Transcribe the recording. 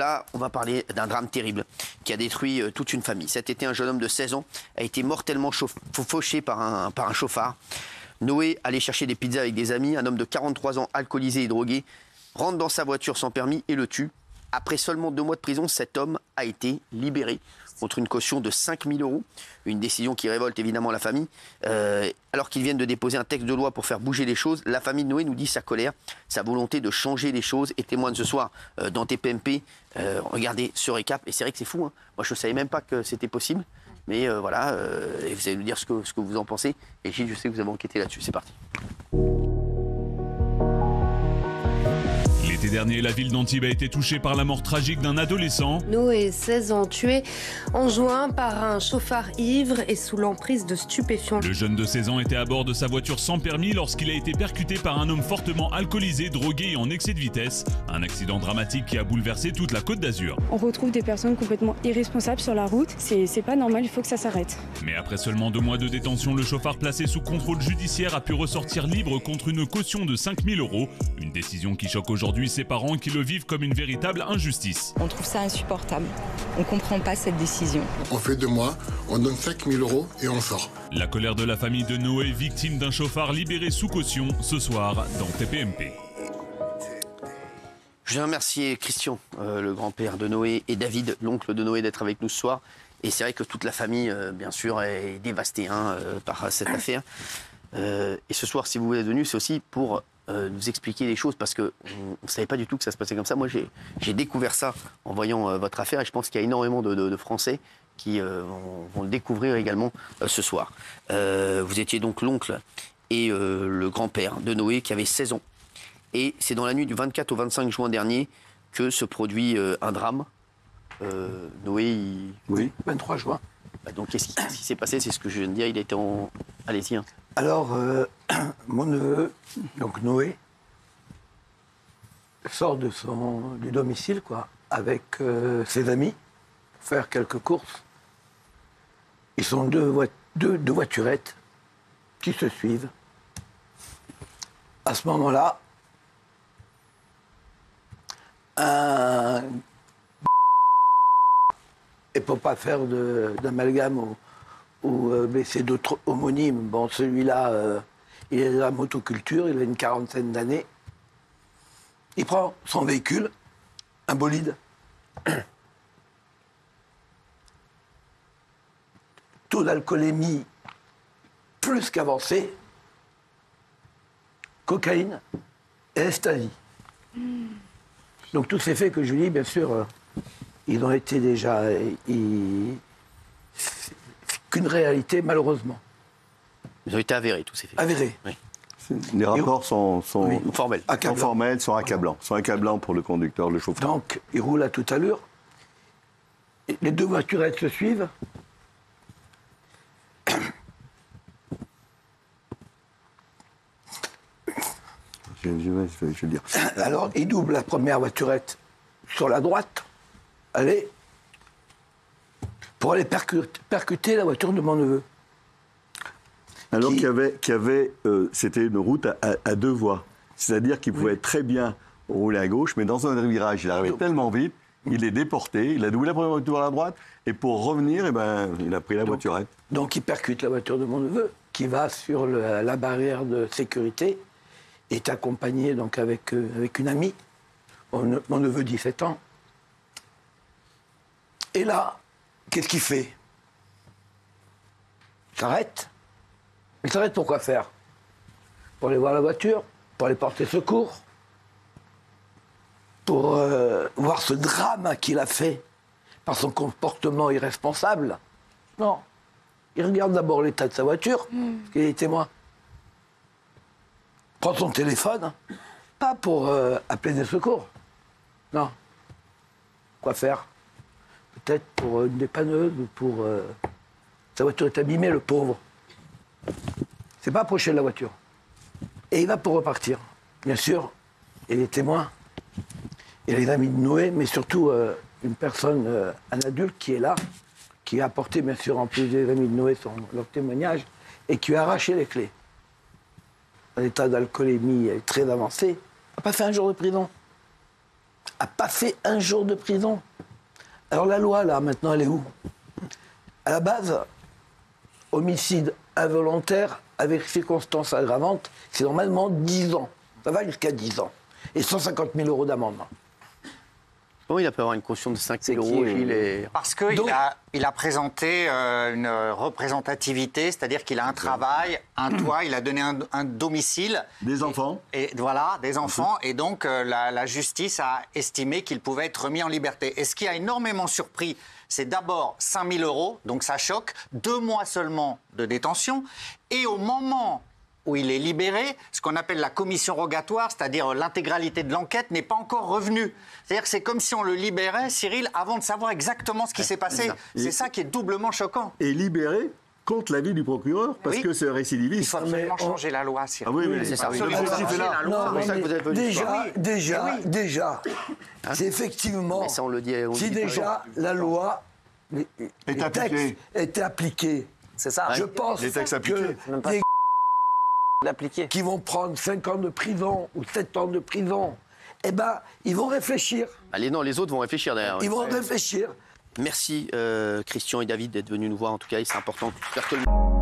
Là, on va parler d'un drame terrible qui a détruit toute une famille. Cet été, un jeune homme de 16 ans a été mortellement fauché par un chauffard. Noé allait chercher des pizzas avec des amis. Un homme de 43 ans, alcoolisé et drogué, rentre dans sa voiture sans permis et le tue. Après seulement 2 mois de prison, cet homme a été libéré contre une caution de 5 000 €. Une décision qui révolte évidemment la famille. Alors qu'ils viennent de déposer un texte de loi pour faire bouger les choses, la famille de Noé nous dit sa colère, sa volonté de changer les choses et témoigne ce soir dans TPMP. Regardez ce récap. Et c'est vrai que c'est fou, hein. Moi, je ne savais même pas que c'était possible. Mais voilà, et vous allez nous dire ce que vous en pensez. Et Gilles, je sais que vous avez enquêté là-dessus. C'est parti. L'été dernier, la ville d'Antibes a été touchée par la mort tragique d'un adolescent. Noé, 16 ans, tué en juin par un chauffard ivre et sous l'emprise de stupéfiants. Le jeune de 16 ans était à bord de sa voiture sans permis lorsqu'il a été percuté par un homme fortement alcoolisé, drogué et en excès de vitesse. Un accident dramatique qui a bouleversé toute la Côte d'Azur. On retrouve des personnes complètement irresponsables sur la route. C'est pas normal, il faut que ça s'arrête. Mais après seulement 2 mois de détention, le chauffard placé sous contrôle judiciaire a pu ressortir libre contre une caution de 5 000 €. Une décision qui choque aujourd'hui ses parents qui le vivent comme une véritable injustice. On trouve ça insupportable. On comprend pas cette décision. On fait 2 mois, on donne 5 000 € et on sort. La colère de la famille de Noé, victime d'un chauffard libéré sous caution, ce soir dans TPMP. Je veux remercier Christian, le grand-père de Noé, et David, l'oncle de Noé, d'être avec nous ce soir. Et c'est vrai que toute la famille, bien sûr, est dévastée par cette affaire. Et ce soir, si vous êtes venus, c'est aussi pour nous expliquer les choses, parce qu'on ne savait pas du tout que ça se passait comme ça. Moi, j'ai découvert ça en voyant votre affaire, et je pense qu'il y a énormément de Français qui vont le découvrir également ce soir. Vous étiez donc l'oncle et le grand-père de Noé, qui avait 16 ans. Et c'est dans la nuit du 24 au 25 juin dernier que se produit un drame. Noé, Oui, 23 juin. donc qu'est-ce qui s'est passé? C'est ce que je viens de dire, il était en... Allez-y. Hein. Alors, mon neveu, donc Noé, sort du domicile, quoi, avec ses amis, pour faire quelques courses. Ils sont deux voiturettes qui se suivent. À ce moment-là, et pour pas faire d'amalgame ou blesser d'autres homonymes, bon, celui-là, il est de la motoculture, il a une 40aine d'années. Il prend son véhicule, un bolide. Taux d'alcoolémie plus qu'avancé, cocaïne et ecstasy. Donc tous ces faits que je dis, bien sûr, ils ont été déjà qu'une réalité, malheureusement. Ils ont été avérés, tous ces faits. Avérés. Oui. Les rapports sont Formels. formels, sont accablants pour le conducteur, le chauffeur. Donc, ils roulent à toute allure. Et les deux voiturettes se suivent. Je vais dire. Alors, ils doublent la première voiturette sur la droite. Allez, pour aller percuter la voiture de mon neveu. Alors c'était une route à 2 voies. C'est-à-dire qu'il pouvait très bien rouler à gauche, mais dans un virage, il arrivait tellement vite, il est déporté, il a doublé la première voiture à la droite, et pour revenir, il a pris la voiturette. Donc, il percute la voiture de mon neveu, qui va sur la barrière de sécurité, est accompagné donc avec une amie, mon neveu 17 ans. Et là, qu'est-ce qu'il fait? Il s'arrête. Il s'arrête pour quoi faire? Pour aller voir la voiture, pour aller porter secours, pour voir ce drame qu'il a fait par son comportement irresponsable. Non. Il regarde d'abord l'état de sa voiture, parce qu'il est témoin. Prend son téléphone, pas pour appeler des secours. Non. Quoi faire? Peut-être pour une dépanneuse ou pour... Sa voiture est abîmée, le pauvre. C'est pas approché de la voiture. Et il va pour repartir. Bien sûr, il y a les témoins, et les amis de Noé, mais surtout une personne, un adulte qui est là, qui a apporté, bien sûr, en plus des amis de Noé, leur témoignage, et qui a arraché les clés. Un état d'alcoolémie très avancé, n'a pas fait un jour de prison. a pas fait un jour de prison. Alors la loi, là, maintenant, elle est où? À la base, homicide involontaire avec circonstances aggravantes, c'est normalement 10 ans. Ça va jusqu'à 10 ans. Et 150 000 € d'amende. Bon, il a pu avoir une caution de 5 000 €, Gilles. Et... Parce qu'il a présenté une représentativité, c'est-à-dire qu'il a un travail, un toit, il a donné un domicile. Des enfants. Et voilà, des enfants. Et donc, la justice a estimé qu'il pouvait être remis en liberté. Et ce qui a énormément surpris, c'est d'abord 5 000 €, donc ça choque, 2 mois seulement de détention. Et au moment où il est libéré, ce qu'on appelle la commission rogatoire, c'est-à-dire l'intégralité de l'enquête, n'est pas encore revenue. C'est-à-dire que c'est comme si on le libérait, Cyril, avant de savoir exactement ce qui s'est passé. C'est ça qui est doublement choquant. Et libéré contre l'avis du procureur, parce que c'est récidiviste. Il faut absolument changer la loi, Cyril. Ah oui, mais c'est ça. Absolument. Déjà, c'est effectivement, Mais ça, on le dit, si déjà la loi, les textes étaient appliqués, C'est ça. je pense Les textes appliqués. que les L'appliquer. qui vont prendre 5 ans de prison ou 7 ans de prison, eh ben, ils vont réfléchir. Allez, non, les autres vont réfléchir derrière. Ils vont réfléchir. Merci Christian et David d'être venus nous voir en tout cas, et c'est important. J'espère que